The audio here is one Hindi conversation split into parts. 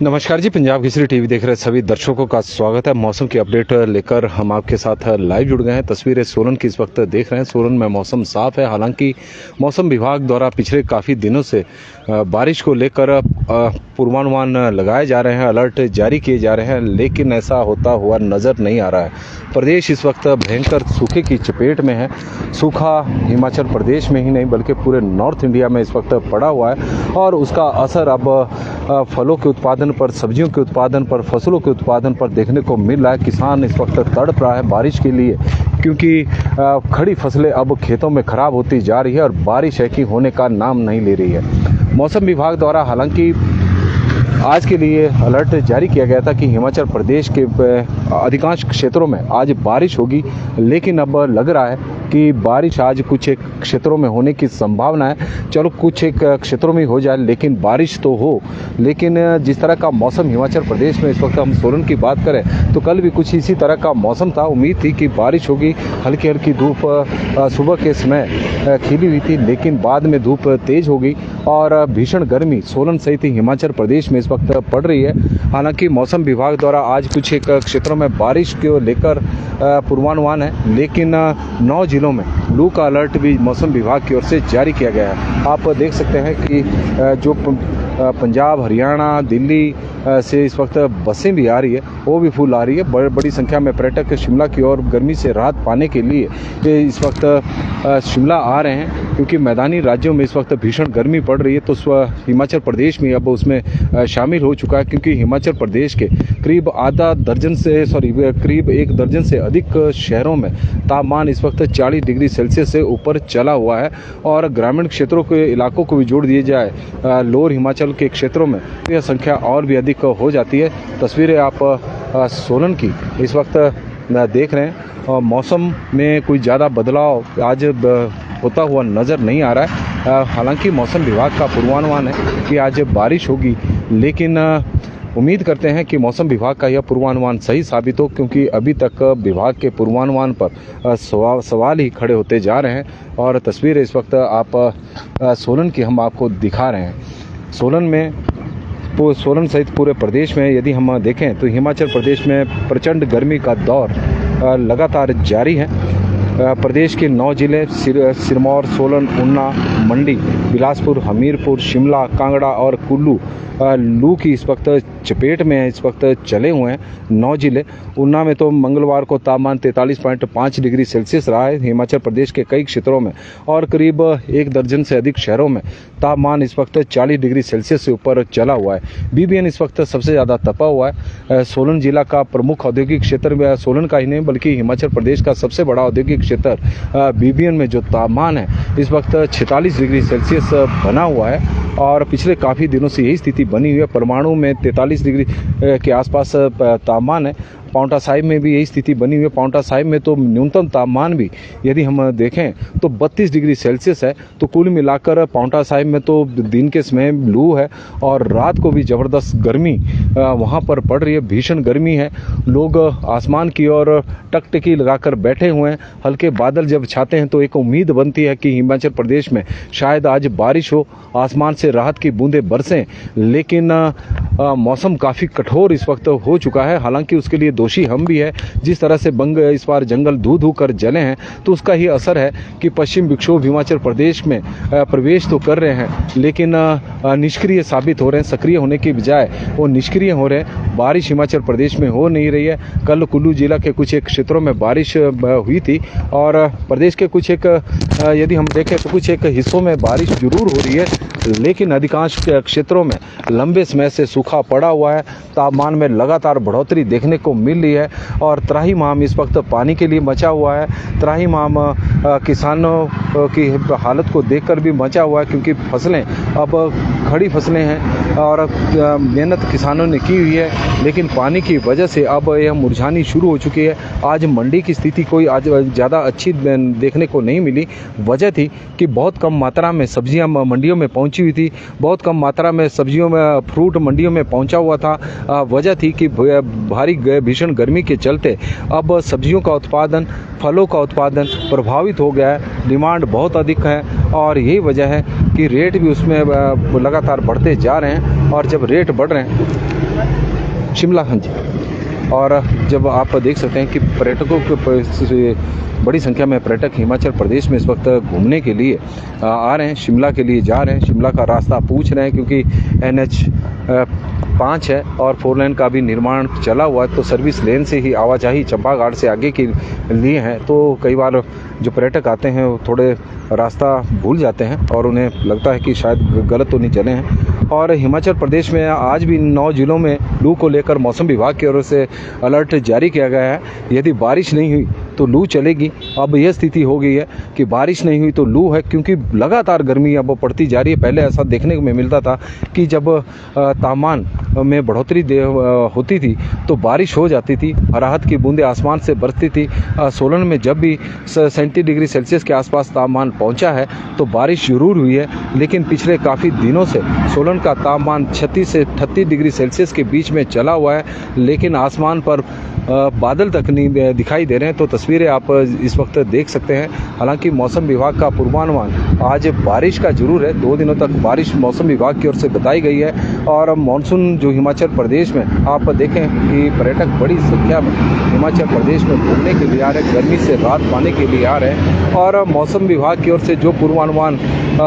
नमस्कार जी, पंजाब केसरी टीवी देख रहे सभी दर्शकों का स्वागत है। मौसम की अपडेट लेकर हम आपके साथ लाइव जुड़ गए हैं। तस्वीरें सोलन की इस वक्त देख रहे हैं। सोलन में मौसम साफ है। हालांकि मौसम विभाग द्वारा पिछले काफ़ी दिनों से बारिश को लेकर पूर्वानुमान लगाए जा रहे हैं, अलर्ट जारी किए जा रहे हैं, लेकिन ऐसा होता हुआ नज़र नहीं आ रहा है। प्रदेश इस वक्त भयंकर सूखे की चपेट में है। सूखा हिमाचल प्रदेश में ही नहीं बल्कि पूरे नॉर्थ इंडिया में इस वक्त पड़ा हुआ है और उसका असर अब फलों के उत्पादन पर, सब्जियों के उत्पादन पर, फसलों के उत्पादन पर देखने को मिल रहा है। किसान इस वक्त तड़प रहा है बारिश के लिए, क्योंकि खड़ी फसलें अब खेतों में खराब होती जा रही है और बारिश है कि होने का नाम नहीं ले रही है। मौसम विभाग द्वारा हालांकि आज के लिए अलर्ट जारी किया गया था कि हिमाचल प्रदेश के अधिकांश क्षेत्रों में आज बारिश होगी, लेकिन अब लग रहा है कि बारिश आज कुछ एक क्षेत्रों में होने की संभावना है। चलो कुछ एक क्षेत्रों में हो जाए, लेकिन बारिश तो हो। लेकिन जिस तरह का मौसम हिमाचल प्रदेश में इस वक्त, हम सोलन की बात करें तो कल भी कुछ इसी तरह का मौसम था। उम्मीद थी कि बारिश होगी, हल्की हल्की धूप सुबह के समय खिली हुई थी, लेकिन बाद में धूप तेज हो गई और भीषण गर्मी सोलन सहित हिमाचल प्रदेश में इस वक्त पड़ रही है। हालांकि मौसम विभाग द्वारा आज कुछ एक क्षेत्रों में बारिश को लेकर पूर्वानुमान है, लेकिन 9 जिलों में लू का अलर्ट भी मौसम विभाग की ओर से जारी किया गया है। आप देख सकते हैं कि जो पंजाब, हरियाणा, दिल्ली से इस वक्त बसें भी आ रही है, वो भी फुल आ रही है। बड़ी संख्या में पर्यटक शिमला की ओर गर्मी से राहत पाने के लिए इस वक्त शिमला आ रहे हैं, क्योंकि मैदानी राज्यों में इस वक्त भीषण गर्मी पड़ रही है। तो हिमाचल प्रदेश में अब उसमें शामिल हो चुका है, क्योंकि हिमाचल प्रदेश के करीब करीब 1 दर्जन से अधिक शहरों में तापमान इस वक्त 40 डिग्री सेल्सियस से ऊपर चला हुआ है। और ग्रामीण क्षेत्रों के इलाकों को भी जोड़ दिए जाए लोअर हिमाचल के क्षेत्रों में, तो यह संख्या और भी अधिक हो जाती है। तस्वीरें आप सोलन की इस वक्त देख रहे हैं और मौसम में कोई ज़्यादा बदलाव आज होता हुआ नज़र नहीं आ रहा है। हालांकि मौसम विभाग का पूर्वानुमान है कि आज बारिश होगी, लेकिन उम्मीद करते हैं कि मौसम विभाग का यह पूर्वानुमान सही साबित हो, क्योंकि अभी तक विभाग के पूर्वानुमान पर सवाल ही खड़े होते जा रहे हैं। और तस्वीरें इस वक्त आप सोलन की हम आपको दिखा रहे हैं। सोलन सहित पूरे प्रदेश में यदि हम देखें तो हिमाचल प्रदेश में प्रचंड गर्मी का दौर लगातार जारी है। प्रदेश के 9 जिले सिरमौर, सोलन, ऊना, मंडी, बिलासपुर, हमीरपुर, शिमला, कांगड़ा और कुल्लू लू की इस वक्त चपेट में इस वक्त चले हुए हैं। 9 जिले। ऊना में तो मंगलवार को तापमान 43.5 डिग्री सेल्सियस रहा है हिमाचल प्रदेश के कई क्षेत्रों में, और करीब 1 दर्जन से अधिक शहरों में तापमान इस वक्त 40 डिग्री सेल्सियस से ऊपर चला हुआ है। बीबीएन इस वक्त सबसे ज़्यादा तपा हुआ है। सोलन जिला का प्रमुख औद्योगिक क्षेत्र, सोलन का ही नहीं बल्कि हिमाचल प्रदेश का सबसे बड़ा औद्योगिक क्षेत्र बीबीएन में जो तापमान है इस वक्त 46 डिग्री सेल्सियस बना हुआ है। और पिछले काफ़ी दिनों से यही स्थिति बनी हुई है। परमाणु में 43 डिग्री के आसपास तापमान है। पाउंटा साहिब में भी यही स्थिति बनी हुई है। पाउंटा साहिब में तो न्यूनतम तापमान भी यदि हम देखें तो 32 डिग्री सेल्सियस है। तो कुल मिलाकर पाउंटा साहिब में तो दिन के समय लू है और रात को भी ज़बरदस्त गर्मी वहाँ पर पड़ रही है। भीषण गर्मी है। लोग आसमान की ओर टकटकी लगाकर बैठे हुए हैं। हल्के बादल जब छाते हैं तो एक उम्मीद बनती है कि हिमाचल प्रदेश में शायद आज बारिश हो, आसमान से राहत की बूंदें बरसें, लेकिन मौसम काफ़ी कठोर इस वक्त हो चुका है। हालांकि उसके लिए दोषी हम भी है। जिस तरह से इस बार जंगल धू धू कर जले हैं, तो उसका ही असर है कि पश्चिम विक्षोभ हिमाचल प्रदेश में प्रवेश तो कर रहे हैं, लेकिन निष्क्रिय साबित हो रहे हैं। सक्रिय होने की बजाय वो निष्क्रिय हो रहे हैं। बारिश हिमाचल प्रदेश में हो नहीं रही है। कल कुल्लू जिला के कुछ एक क्षेत्रों में बारिश हुई थी और प्रदेश के कुछ एक यदि हम देखें तो कुछ एक हिस्सों में बारिश जरूर हो रही है, लेकिन अधिकांश क्षेत्रों में लंबे समय से सूखा पड़ा हुआ है। तापमान में लगातार बढ़ोतरी देखने को मिल रही है और त्राहिमाम इस वक्त पानी के लिए मचा हुआ है। त्राहिमाम किसानों की हालत को देखकर भी मचा हुआ है, क्योंकि फसलें अब खड़ी फसलें हैं और मेहनत किसानों ने की हुई है, लेकिन पानी की वजह से अब यह मुरझानी शुरू हो चुकी है। आज मंडी की स्थिति कोई आज ज़्यादा अच्छी देखने को नहीं मिली। वजह थी कि बहुत कम मात्रा में सब्जियां मंडियों में पहुंची हुई थी। बहुत कम मात्रा में सब्जियों में फ्रूट मंडियों में पहुंचा हुआ था। वजह थी कि भारी भीषण गर्मी के चलते अब सब्जियों का उत्पादन, फलों का उत्पादन प्रभावित हो गया है। डिमांड बहुत अधिक है और यही वजह है कि रेट भी उसमें लगातार बढ़ते जा रहे हैं। और जब रेट बढ़ रहे हैं शिमला, हाँ जी। और जब आप देख सकते हैं कि पर्यटकों के बड़ी संख्या में पर्यटक हिमाचल प्रदेश में इस वक्त घूमने के लिए आ रहे हैं, शिमला के लिए जा रहे हैं, शिमला का रास्ता पूछ रहे हैं, क्योंकि NH 5 है और 4 लेन का भी निर्माण चला हुआ है, तो सर्विस लेन से ही आवाजाही चंपा घाट से आगे के लिए है। तो कई बार जो पर्यटक आते हैं वो थोड़े रास्ता भूल जाते हैं और उन्हें लगता है कि शायद गलत तो नहीं चले हैं। और हिमाचल प्रदेश में आज भी 9 जिलों में लू को लेकर मौसम विभाग की ओर से अलर्ट जारी किया गया है। यदि बारिश नहीं हुई तो लू चलेगी। अब यह स्थिति हो गई है कि बारिश नहीं हुई तो लू है, क्योंकि लगातार गर्मी अब बढ़ती जा रही है। पहले ऐसा देखने को मिलता था कि जब तापमान में बढ़ोतरी होती थी तो बारिश हो जाती थी, राहत की बूंदें आसमान से बरसती थी। सोलन में जब भी 37 डिग्री सेल्सियस के आसपास तापमान पहुंचा है तो बारिश जरूर हुई है, लेकिन पिछले काफ़ी दिनों से सोलन का तापमान 36 से 38 डिग्री सेल्सियस के बीच में चला हुआ है, लेकिन आसमान पर बादल तक नहीं दिखाई दे रहे हैं। तो तस्वीरें आप इस वक्त देख सकते हैं। हालांकि मौसम विभाग का पूर्वानुमान आज बारिश का जरूर है, 2 दिनों तक बारिश मौसम विभाग की ओर से बताई गई है। और मानसून जो हिमाचल प्रदेश में आप देखें कि पर्यटक बड़ी संख्या में हिमाचल प्रदेश में घूमने के लिए आ रहे हैं, गर्मी से राहत पाने के लिए आ रहे हैं। और मौसम विभाग की ओर से जो पूर्वानुमान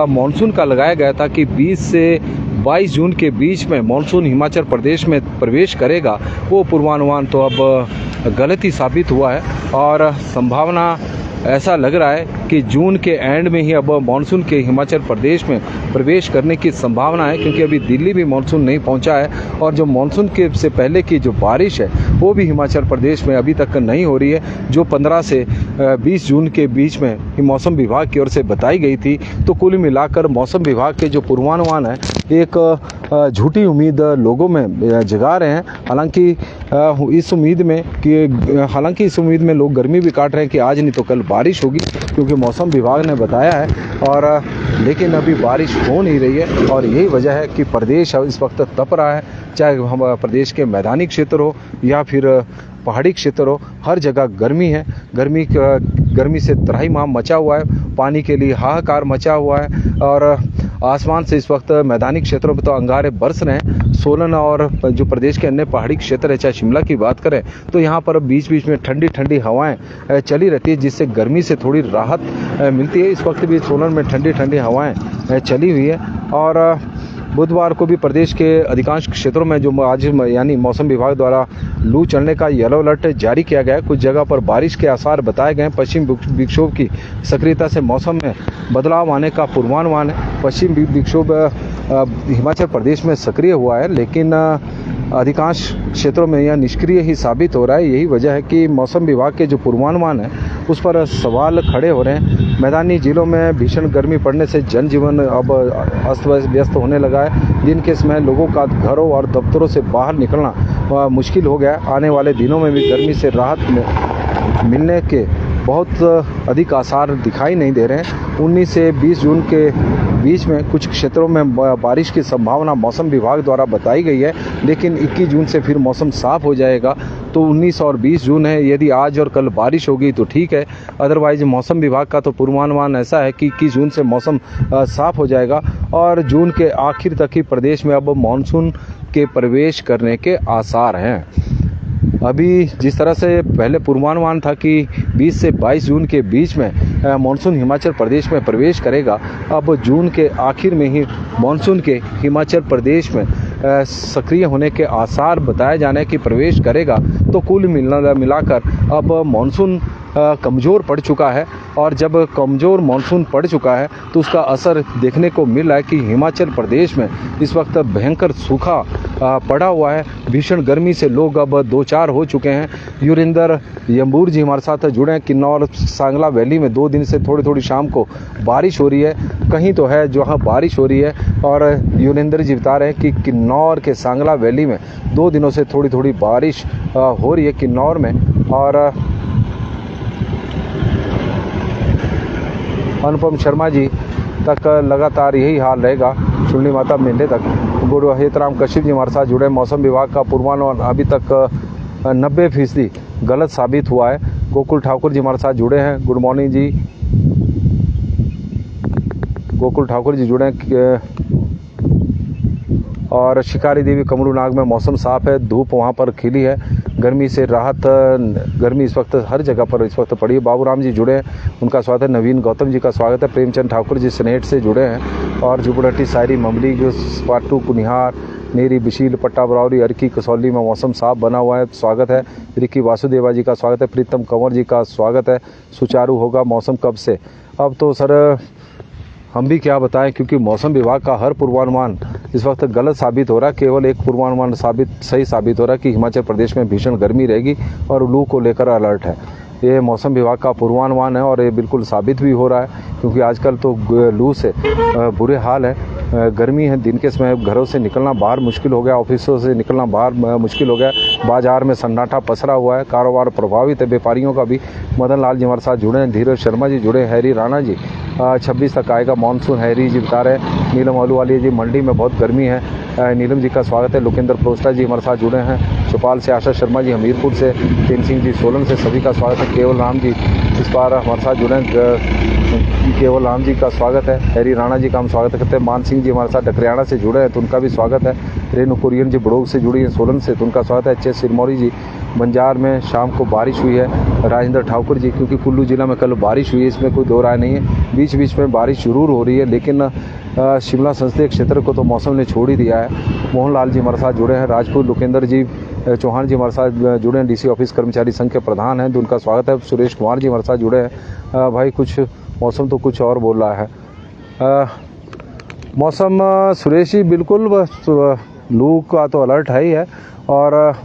मानसून का लगाया गया था कि 20 से 22 जून के बीच में मानसून हिमाचल प्रदेश में प्रवेश करेगा, वो पूर्वानुमान तो अब गलत ही साबित हुआ है। और संभावना ऐसा लग रहा है कि जून के एंड में ही अब मानसून के हिमाचल प्रदेश में प्रवेश करने की संभावना है, क्योंकि अभी दिल्ली भी मानसून नहीं पहुंचा है। और जो मानसून के से पहले की जो बारिश है वो भी हिमाचल प्रदेश में अभी तक नहीं हो रही है, जो 15 से 20 जून के बीच में ही मौसम विभाग की ओर से बताई गई थी। तो कुल मिलाकर मौसम विभाग के जो पूर्वानुमान है एक झूठी उम्मीद लोगों में जगा रहे हैं। हालांकि इस उम्मीद में लोग गर्मी भी काट रहे हैं कि आज नहीं तो कल बारिश होगी, क्योंकि मौसम विभाग ने बताया है। और लेकिन अभी बारिश हो नहीं रही है, और यही वजह है कि प्रदेश इस वक्त तप रहा है। चाहे हम प्रदेश के मैदानी क्षेत्र हो या फिर पहाड़ी क्षेत्र हो, हर जगह गर्मी है। गर्मी से त्राहिमाम मचा हुआ है, पानी के लिए हाहाकार मचा हुआ है। और आसमान से इस वक्त मैदानी क्षेत्रों में तो अंगारे बरस रहे हैं। सोलन और जो प्रदेश के अन्य पहाड़ी क्षेत्र है, चाहे शिमला की बात करें, तो यहाँ पर बीच बीच में ठंडी ठंडी हवाएं चली रहती है, जिससे गर्मी से थोड़ी राहत मिलती है। इस वक्त भी सोलन में ठंडी ठंडी हवाएं चली हुई है। और बुधवार को भी प्रदेश के अधिकांश क्षेत्रों में जो आज यानी मौसम विभाग द्वारा लू चलने का येलो अलर्ट जारी किया गया है। कुछ जगह पर बारिश के आसार बताए गए हैं। पश्चिम विक्षोभ की सक्रियता से मौसम में बदलाव आने का पूर्वानुमान है। पश्चिम विक्षोभ हिमाचल प्रदेश में सक्रिय हुआ है, लेकिन अधिकांश क्षेत्रों में यह निष्क्रिय ही साबित हो रहा है। यही वजह है कि मौसम विभाग के जो पूर्वानुमान है उस पर सवाल खड़े हो रहे हैं। मैदानी जिलों में भीषण गर्मी पड़ने से जनजीवन अब अस्त व्यस्त होने लगा है। दिन के समय लोगों का घरों और दफ्तरों से बाहर निकलना मुश्किल हो गया। आने वाले दिनों में भी गर्मी से राहत मिलने के बहुत अधिक आसार दिखाई नहीं दे रहे हैं। 19 से 20 जून के बीच में कुछ क्षेत्रों में बारिश की संभावना मौसम विभाग द्वारा बताई गई है, लेकिन 21 जून से फिर मौसम साफ हो जाएगा। तो 19 और 20 जून है, यदि आज और कल बारिश होगी तो ठीक है, अदरवाइज मौसम विभाग का तो पूर्वानुमान ऐसा है कि 21 जून से मौसम साफ हो जाएगा। और जून के आखिर तक ही प्रदेश में अब मानसून के प्रवेश करने के आसार हैं। अभी जिस तरह से पहले पूर्वानुमान था कि 20 से 22 जून के बीच में मानसून हिमाचल प्रदेश में प्रवेश करेगा, अब जून के आखिर में ही मानसून के हिमाचल प्रदेश में सक्रिय होने के आसार बताए जाने की प्रवेश करेगा। तो कुल मिलाकर अब मानसून कमज़ोर पड़ चुका है। और जब कमज़ोर मानसून पड़ चुका है तो उसका असर देखने को मिल रहा है कि हिमाचल प्रदेश में इस वक्त भयंकर सूखा पड़ा हुआ है। भीषण गर्मी से लोग अब दो चार हो चुके हैं। युरेंद्र यम्बूर जी हमारे साथ जुड़े हैं। किन्नौर सांगला वैली में 2 दिन से थोड़ी थोड़ी शाम को बारिश हो रही है, कहीं तो है जहाँ बारिश हो रही है। और युरेंद्र जी बता रहे हैं कि किन्नौर के सांगला वैली में 2 दिनों से थोड़ी थोड़ी बारिश हो रही है किन्नौर में। और अनुपम शर्मा जी तक लगातार यही हाल रहेगा, चुन्नी माता मेले तक। गुरु हेतराम कश्यप जी हमारे साथ जुड़े। मौसम विभाग का पूर्वानुमान अभी तक 90% गलत साबित हुआ है। गोकुल ठाकुर जी हमारे साथ जुड़े हैं। गुड मॉर्निंग जी। गोकुल ठाकुर जी जुड़े हैं। और शिकारी देवी कमरूनाग में मौसम साफ है, धूप वहाँ पर खिली है, गर्मी से राहत। गर्मी इस वक्त हर जगह पर इस वक्त पड़ी है। बाबूराम जी जुड़े हैं, उनका स्वागत है। नवीन गौतम जी का स्वागत है। प्रेमचंद ठाकुर जी स्नेट से जुड़े हैं और जुबड़हट्टी सायरी ममली पाटू कुनिहार नेरी बिशील पट्टा बरौरी अर्की कसौली में मौसम साफ बना हुआ है, स्वागत है। रिकी वासुदेवा जी का स्वागत है। प्रीतम कंवर जी का स्वागत है। सुचारू होगा मौसम कब से? अब तो सर हम भी क्या बताएं, क्योंकि मौसम विभाग का हर पूर्वानुमान इस वक्त गलत साबित हो रहा है। केवल एक पूर्वानुमान सही साबित हो रहा है कि हिमाचल प्रदेश में भीषण गर्मी रहेगी और लू को लेकर अलर्ट है। ये मौसम विभाग का पूर्वानुमान है और ये बिल्कुल साबित भी हो रहा है, क्योंकि आजकल तो लू से बुरे हाल है। गर्मी है, दिन के समय घरों से निकलना बाहर मुश्किल हो गया, ऑफिसों से निकलना बाहर मुश्किल हो गया। बाजार में सन्नाटा पसरा हुआ है, कारोबार प्रभावित है, व्यापारियों का भी। मदन लाल जी हमारे साथ जुड़े हैं, धीरज शर्मा जी जुड़े, हैरी राणा जी 26 तक आएगा मानसून, हैरी जी बता रहे हैं। नीलम आलूवालिया जी मंडी में बहुत गर्मी है, नीलम जी का स्वागत है। लोकेंद्र प्रोस्टा जी हमारे साथ जुड़े हैं। चौपाल से आशा शर्मा जी, हमीरपुर से तेन सिंह जी सोलन से, सभी का स्वागत है। केवल राम जी इस बार हमारे साथ जुड़े हैं, केवल राम जी का स्वागत है। हैरी राणा जी का हम स्वागत करते हैं। मान सिंह जी हमारे साथ डकरियाना से जुड़े हैं तो उनका भी स्वागत है। रेणु कुरियन जी बड़ोग से जुड़ी हैं सोलन से, तो उनका स्वागत है। एच एस सिरमौरी जी बंजार में शाम को बारिश हुई है। राजेंद्र ठाकुर जी, क्योंकि कुल्लू जिला में कल बारिश हुई है, इसमें कोई दो राय नहीं है। बीच बीच में बारिश जरूर हो रही है, लेकिन शिमला संसदीय क्षेत्र को तो मौसम ने छोड़ ही दिया है। मोहन लाल जी हमारे साथ जुड़े हैं। राजपूत लोकेंद्र जी चौहान जी हमारे साथ जुड़े हैं, डीसी ऑफिस कर्मचारी संघ के प्रधान हैं, तो उनका स्वागत है। सुरेश कुमार जी हमारे साथ जुड़े हैं। भाई कुछ मौसम तो कुछ और बोल रहा है। मौसम सुरेश जी बिल्कुल लू का तो अलर्ट है ही है और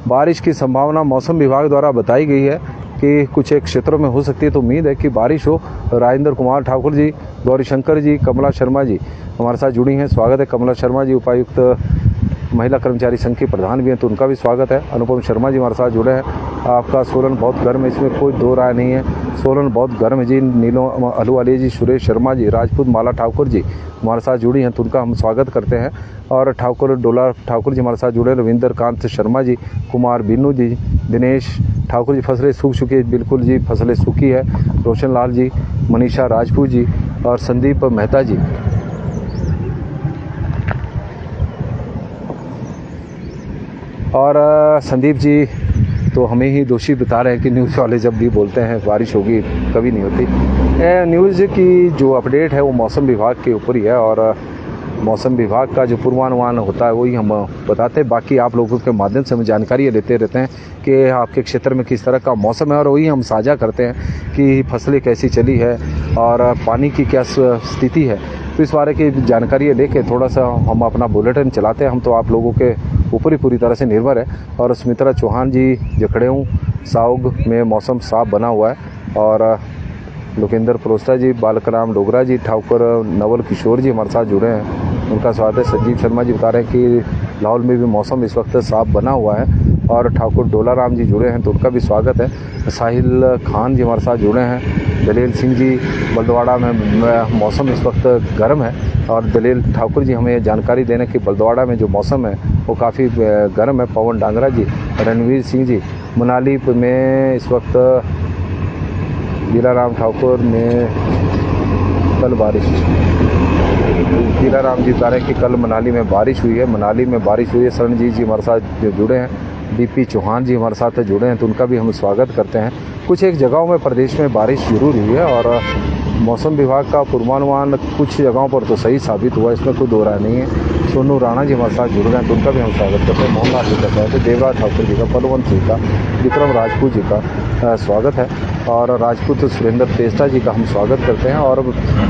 बारिश की संभावना मौसम विभाग द्वारा बताई गई है कि कुछ एक क्षेत्रों में हो सकती है, तो उम्मीद है कि बारिश हो। राजेंद्र कुमार ठाकुर जी, गौरी शंकर जी, कमला शर्मा जी हमारे साथ जुड़ी हैं, स्वागत है। कमला शर्मा जी उपायुक्त महिला कर्मचारी संघ की प्रधान भी हैं, तो उनका भी स्वागत है। अनुपम शर्मा जी हमारे साथ जुड़े हैं। आपका सोलन बहुत गर्म है, इसमें कोई दो राय नहीं है, सोलन बहुत गर्म है जी। नीलो अहलूवालिया जी, सुरेश शर्मा जी, राजपूत माला ठाकुर जी हमारे साथ जुड़ी हैं, तो उनका हम स्वागत करते हैं। और ठाकुर डोला ठाकुर जी हमारे साथ जुड़े, रविंदर कांत शर्मा जी, कुमार बिन्नू जी, दिनेश ठाकुर जी, फसलें सूख चुकी है, बिल्कुल जी फसलें सूखी है। रोशन लाल जी, मनीषा राजपूत जी और संदीप मेहता जी। और संदीप जी तो हमें ही दोषी बता रहे हैं कि न्यूज़ वाले जब भी बोलते हैं बारिश होगी, कभी नहीं होती। न्यूज़ की जो अपडेट है वो मौसम विभाग के ऊपर ही है और मौसम विभाग का जो पूर्वानुमान होता है वही हम बताते हैं। बाकी आप लोगों के माध्यम से हम जानकारी लेते रहते हैं कि आपके क्षेत्र में किस तरह का मौसम है और वही हम साझा करते हैं कि फसलें कैसी चली है और पानी की क्या स्थिति है। तो इस बारे की जानकारी लेके थोड़ा सा हम अपना बुलेटिन चलाते हैं। हम तो आप लोगों के ऊपर ही पूरी तरह से निर्भर है। और सुमित्रा चौहान जी जखड़ेऊ साउग में मौसम साफ बना हुआ है और लोकेंद्र प्रोस्ता जी, बालकराम डोगरा जी, ठाकुर नवल किशोर जी हमारे साथ जुड़े हैं, उनका स्वागत है। संजीव शर्मा जी बता रहे हैं कि लाहौल में भी मौसम इस वक्त साफ बना हुआ है और ठाकुर डोला राम जी जुड़े हैं, तो उनका भी स्वागत है। साहिल खान जी हमारे साथ जुड़े हैं। दलील सिंह जी, बलदवाड़ा में मौसम इस वक्त गर्म है और दलील ठाकुर जी हमें जानकारी देने कि बलदवाड़ा में जो मौसम है वो काफ़ी गर्म है। पवन डांगरा जी, रणवीर सिंह जी, मनाली में इस वक्त हीराराम ठाकुर में कल बारिश, हीराराम जी बता रहे हैं कि कल मनाली में बारिश हुई है, मनाली में बारिश हुई है। शरणजीत जी हमारे साथ जुड़े हैं। डीपी चौहान जी हमारे साथ जुड़े हैं, तो उनका भी हम स्वागत करते हैं। कुछ एक जगहों में प्रदेश में बारिश जरूर हुई है और मौसम विभाग का पूर्वानुमान कुछ जगहों पर तो सही साबित हुआ, इसमें कोई दो राय नहीं है। सोनू राणा जी हमारे साथ जुड़ रहे हैं, तो उनका भी हम स्वागत करते हैं। मोहनलाल जी का स्वागत है। देवराज ठाकुर जी का, बलवंत जी का, विक्रम राजपूत जी का स्वागत है और राजपूत सुरेंद्र तेस्ता जी का हम स्वागत करते हैं। और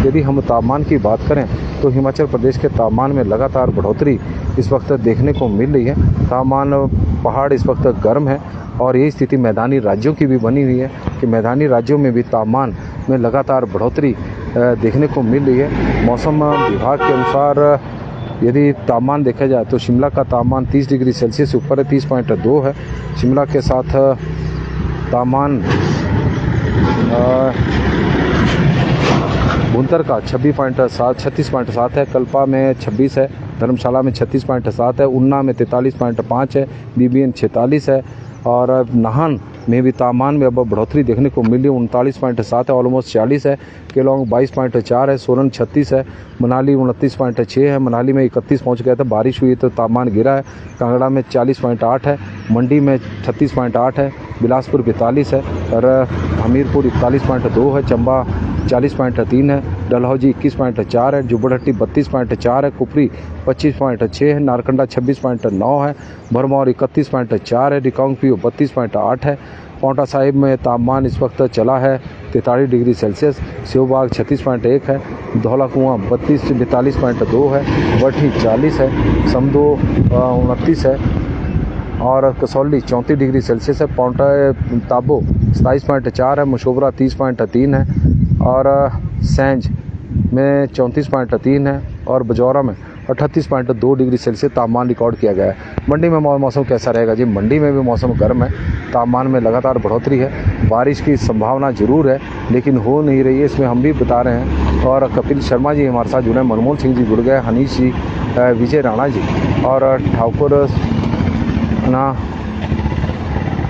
यदि हम तापमान की बात करें तो हिमाचल प्रदेश के तापमान में लगातार बढ़ोतरी इस वक्त देखने को मिल रही है। तापमान पहाड़ इस वक्त गर्म है और यही स्थिति मैदानी राज्यों की भी बनी हुई है कि मैदानी राज्यों में भी तापमान में लगातार बढ़ोतरी देखने को मिल रही है। मौसम विभाग के अनुसार यदि तापमान देखा जाए तो शिमला का तापमान 30 डिग्री सेल्सियस से ऊपर है, 30.2 है। शिमला के साथ तापमान भुंतर का 36.7 है, कल्पा में 26 है, धर्मशाला में 36.7 है, उन्ना में 43.5 है, बीबीएन 46 है और नाहन में भी तापमान में अब बढ़ोतरी देखने को मिली। 39.7 है, ऑलमोस्ट 40 है। केलोंग 22.4 है, सोलन 36 है, मनाली 29.6 है। मनाली में 31 पहुंच गया था, बारिश हुई तो तापमान गिरा है। कांगड़ा में 40.8 है, मंडी में 36.8 है, बिलासपुर 42 है और हमीरपुर 41.2 है, चंबा 40.3 है, डलहौजी 21.4 है, जुब्बड़हट्टी 32.4 है, कुफरी 25.6 है, नारकंडा 26.9 है, भरमौर 31.4 है, रिकांगपिओ 32.8 है। पांवटा साहिब में तापमान इस वक्त चला है 43 डिग्री सेल्सियस। सेवबाग 36.1 है, धौला कुआं 42 है, वठी 40 है, समदो 29 है और कसौली 34 डिग्री सेल्सियस है। पांवटा ताबो 27.4 है, मशोबरा 30.3 है और सैंज में 34.3 है और बजौरा में 38.2 डिग्री सेल्सियस तापमान रिकॉर्ड किया गया है। मंडी में मौसम कैसा रहेगा जी? मंडी में भी मौसम गर्म है, तापमान में लगातार बढ़ोतरी है, बारिश की संभावना जरूर है लेकिन हो नहीं रही है, इसमें हम भी बता रहे हैं। और कपिल शर्मा जी हमारे साथ जुड़े हैं, मनमोहन सिंह जी जुड़ गए, हनीश जी, विजय राणा जी और ठाकुर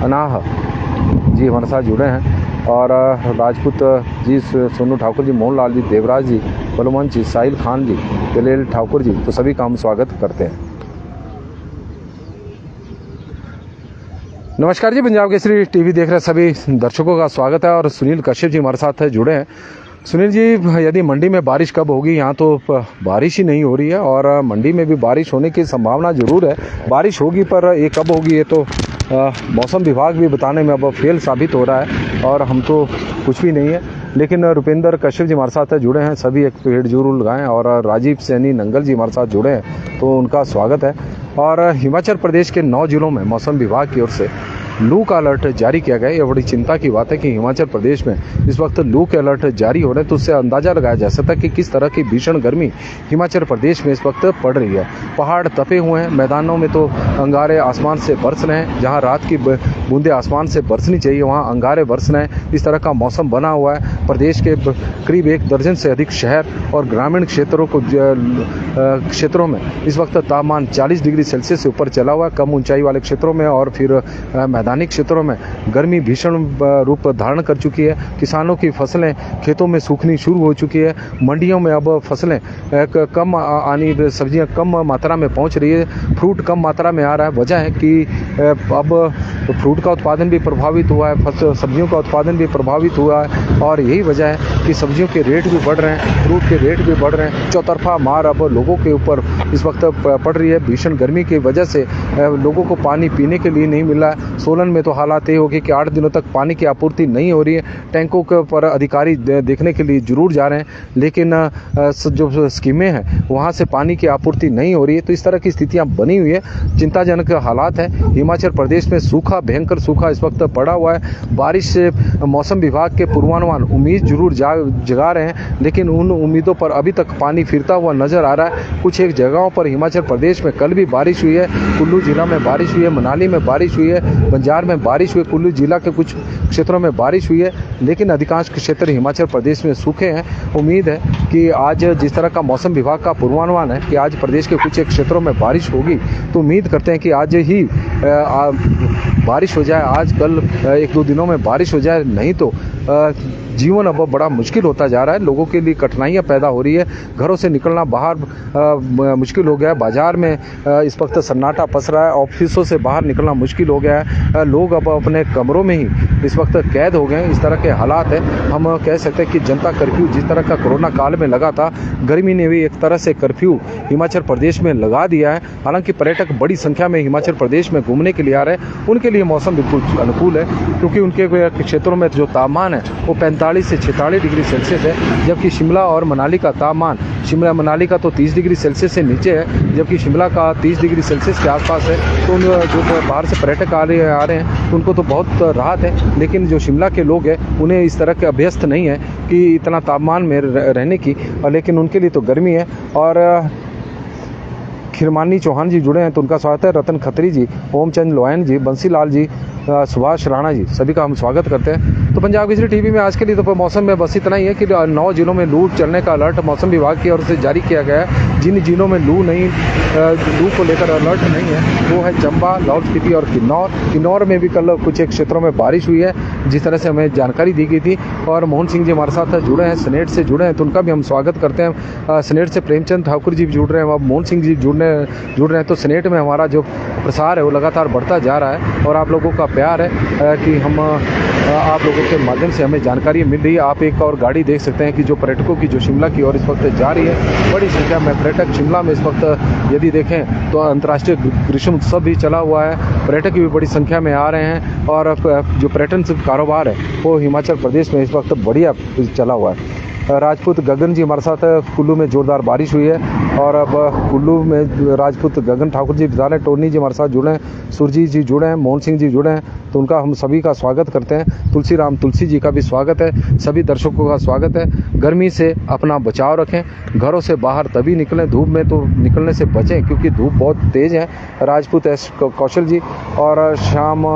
अनाह जी हमारे साथ जुड़े हैं और राजपूत जी, सोनू ठाकुर जी, मोहन लाल जी, देवराज जी, बलवंत जी, साहिल खान जी, दलेल ठाकुर जी, तो सभी का हम स्वागत करते हैं। नमस्कार जी, पंजाब केसरी टीवी देख रहे सभी दर्शकों का स्वागत है और सुनील कश्यप जी हमारे साथ जुड़े हैं। सुनील जी, यदि मंडी में बारिश कब होगी? यहाँ तो बारिश ही नहीं हो रही है और मंडी में भी बारिश होने की संभावना जरूर है, बारिश होगी पर ये कब होगी ये तो मौसम विभाग भी बताने में अब फेल साबित हो रहा है और हम तो कुछ भी नहीं है। लेकिन रुपेंद्र कश्यप जी हमारे साथ जुड़े हैं, सभी एक पेड़ जरूर लगाएं और राजीव सैनी नंगल जी हमारे साथ जुड़े हैं तो उनका स्वागत है। और हिमाचल प्रदेश के 9 जिलों में मौसम विभाग की ओर से लू का अलर्ट जारी किया गया है। ये बड़ी चिंता की बात है कि हिमाचल प्रदेश में इस वक्त लू के अलर्ट जारी हो रहे हैं, तो उससे अंदाजा लगाया जा सकता है कि किस तरह की भीषण गर्मी हिमाचल प्रदेश में इस वक्त पड़ रही है। पहाड़ तपे हुए हैं, मैदानों में तो अंगारे आसमान से बरस रहे हैं, जहां रात की बूंदें आसमान से बरसनी चाहिए वहां अंगारे बरस रहे हैं। इस तरह का मौसम बना हुआ है। प्रदेश के करीब 1 दर्जन से अधिक शहर और ग्रामीण क्षेत्रों में इस वक्त तापमान 40 डिग्री सेल्सियस से ऊपर चला हुआ है। कम ऊंचाई वाले क्षेत्रों में और फिर मैदानी क्षेत्रों में गर्मी भीषण रूप धारण कर चुकी है। किसानों की फसलें खेतों में सूखनी शुरू हो चुकी है। मंडियों में अब फसलें कम आनी, सब्जियां कम मात्रा में पहुंच रही है, फ्रूट कम मात्रा में आ रहा है। वजह है कि अब फ्रूट का उत्पादन भी प्रभावित हुआ है, सब्जियों का उत्पादन भी प्रभावित हुआ है और यही वजह है कि सब्जियों के रेट भी बढ़ रहे हैं, फ्रूट के रेट भी बढ़ रहे हैं। चौतरफा मार अब लोगों के ऊपर इस वक्त पड़ रही है। भीषण गर्मी की वजह से लोगों को पानी पीने के लिए नहीं मिल रहा है। सोलन में तो हालात ये हो गए कि 8 दिनों तक पानी की आपूर्ति नहीं हो रही है। टैंकों के पर अधिकारी देखने के लिए जरूर जा रहे हैं, लेकिन जो स्कीमें हैं वहाँ से पानी की आपूर्ति नहीं हो रही है। तो इस तरह की स्थितियाँ बनी हुई है, चिंताजनक हालात है। हिमाचल प्रदेश में सूखा, भयंकर सूखा इस वक्त पड़ा हुआ है। बारिश से मौसम विभाग के पूर्वानुमान उम्मीद जरूर जगा रहे हैं, लेकिन उन उम्मीदों पर अभी तक पानी फिरता हुआ नजर आ रहा है। कुछ एक जगहों पर हिमाचल प्रदेश में कल भी बारिश हुई है, कुल्लू जिला में बारिश हुई है, मनाली में बारिश हुई है, बंजार में बारिश हुई है, कुल्लू जिला के कुछ क्षेत्रों में बारिश हुई है, लेकिन अधिकांश क्षेत्र हिमाचल प्रदेश में सूखे हैं। उम्मीद है कि आज जिस तरह का मौसम विभाग का पूर्वानुमान है कि आज प्रदेश के कुछ एक क्षेत्रों में बारिश होगी, तो उम्मीद करते हैं कि आज ही बारिश हो जाए, आज कल 1-2 दिनों में बारिश हो जाए। नहीं तो जीवन अब बड़ा मुश्किल होता जा रहा है, लोगों के लिए कठिनाइयां पैदा हो रही है, घरों से निकलना बाहर मुश्किल हो गया है। बाजार में इस वक्त सन्नाटा पस रहा है, ऑफिसों से बाहर निकलना मुश्किल हो गया है। लोग अब अपने कमरों में ही इस वक्त कैद हो गए हैं। इस तरह के हालात है। हम कह सकते हैं कि जनता कर्फ्यू जिस तरह का कोरोना काल में लगा था, गर्मी ने भी एक तरह से कर्फ्यू हिमाचल प्रदेश में लगा दिया है। हालांकि पर्यटक बड़ी संख्या में हिमाचल प्रदेश में घूमने के लिए आ रहे हैं, उनके लिए मौसम बिल्कुल अनुकूल है, क्योंकि उनके क्षेत्रों में जो तापमान है वो 45 से 46 डिग्री सेल्सियस है। जबकि शिमला और मनाली का तापमान, शिमला मनाली का तो 30 डिग्री सेल्सियस से नीचे है, जबकि शिमला का 30 डिग्री सेल्सियस के आसपास है। तो जो बाहर से पर्यटक आ रहे हैं तो उनको तो बहुत राहत है, लेकिन जो शिमला के लोग हैं उन्हें इस तरह के अभ्यस्त नहीं है कि इतना तापमान में रहने की, लेकिन उनके लिए तो गर्मी है। और खिरमानी चौहान जी जुड़े हैं तो उनका स्वागत है। रतन खत्री जी, ओमचंद लोयन जी, बंसीलाल जी सुभाष राणा जी, सभी का हम स्वागत करते हैं। तो पंजाब केसरी टीवी में आज के लिए तो मौसम में बस इतना ही है कि 9 जिलों में लू चलने का अलर्ट मौसम विभाग की ओर से जारी किया गया है। जिन जिलों में लू को लेकर अलर्ट नहीं है वो है चंबा, लाहौल स्पीति और किन्नौर में भी कल कुछ एक क्षेत्रों में बारिश हुई है, जिस तरह से हमें जानकारी दी गई थी। और मोहन सिंह जी हमारे साथ जुड़े हैं, सनेट से जुड़े हैं, तो उनका भी हम स्वागत करते हैं। सनेट से प्रेमचंद ठाकुर जी भी जुड़ रहे हैं, अब मोहन सिंह जी जुड़ रहे हैं। तो सनेट में हमारा जो प्रसार है वो लगातार बढ़ता जा रहा है और आप लोगों का प्यार है कि हम आप लोगों के माध्यम से हमें जानकारी मिल रही है। आप एक और गाड़ी देख सकते हैं कि जो पर्यटकों की जो शिमला की ओर इस वक्त जा रही है, बड़ी संख्या में पर्यटक शिमला में इस वक्त यदि देखें तो अंतर्राष्ट्रीय ग्रीष्म उत्सव भी चला हुआ है, पर्यटक भी बड़ी संख्या में आ रहे हैं और जो पर्यटन कारोबार है वो हिमाचल प्रदेश में इस वक्त बढ़िया चला हुआ है। राजपूत गगन जी हमारे साथ कुल्लू में जोरदार बारिश हुई है और अब कुल्लू में राजपूत गगन ठाकुर जी बता रहे हैं, टोनी जी हमारे साथ जुड़े हैं, सुरजीत जी जुड़े हैं, मोहन सिंह जी जुड़े हैं, तो उनका हम सभी का स्वागत करते हैं। तुलसी जी का भी स्वागत है, सभी दर्शकों का स्वागत है। गर्मी से अपना बचाव रखें, घरों से बाहर तभी निकलें, धूप में तो निकलने से बचें क्योंकि धूप बहुत तेज़ है। राजपूत एस कौशल जी और श्याम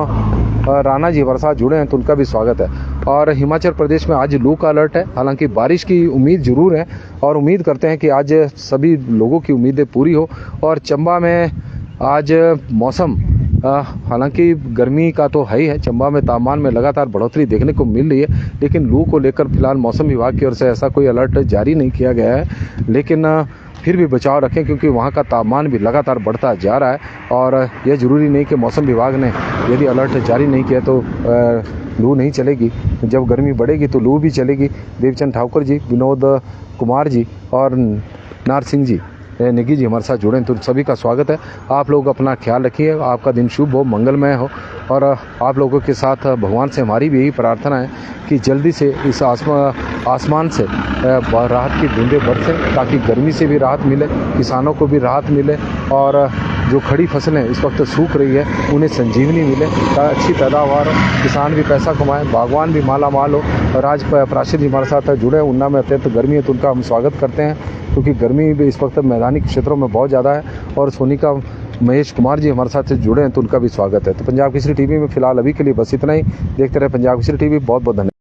राणा जी हमारे साथ जुड़े हैं, तो उनका भी स्वागत है। और हिमाचल प्रदेश में आज लू का अलर्ट है, हालांकि बारिश की उम्मीद जरूर है और उम्मीद करते हैं कि आज सभी लोगों की उम्मीदें पूरी हो। और चंबा में आज मौसम हालांकि गर्मी का तो है ही है, चंबा में तापमान में लगातार बढ़ोतरी देखने को मिल रही है, लेकिन लू को लेकर फिलहाल मौसम विभाग की ओर से ऐसा कोई अलर्ट जारी नहीं किया गया है। लेकिन फिर भी बचाव रखें क्योंकि वहाँ का तापमान भी लगातार बढ़ता जा रहा है और यह ज़रूरी नहीं कि मौसम विभाग ने यदि अलर्ट जारी नहीं किया तो लू नहीं चलेगी। जब गर्मी बढ़ेगी तो लू भी चलेगी। देवचंद ठाकुर जी, विनोद कुमार जी और नार सिंह जी, निकी जी हमारे साथ जुड़े हैं, तो सभी का स्वागत है। आप लोग अपना ख्याल रखिए, आपका दिन शुभ हो, मंगलमय हो और आप लोगों के साथ भगवान से हमारी भी यही प्रार्थना है कि जल्दी से इस आसमान से राहत की बूंदें बरसें ताकि गर्मी से भी राहत मिले, किसानों को भी राहत मिले और जो खड़ी फसलें इस वक्त सूख रही है उन्हें संजीवनी मिले, अच्छी पैदावार हो, किसान भी पैसा कमाए, बागवान भी माला माल हो। और आज प्राशीर जी हमारे साथ जुड़े हैं, उन्ना में अत्यंत गर्मी है तो उनका हम स्वागत करते हैं क्योंकि गर्मी भी इस वक्त मैदानी क्षेत्रों में बहुत ज़्यादा है। और सोनिका महेश कुमार जी हमारे साथ जुड़े हैं, तो उनका भी स्वागत है। तो पंजाब केसरी टीवी में फिलहाल अभी के लिए बस इतना ही। देखते रहे पंजाब केसरी टीवी। बहुत बहुत धन्यवाद।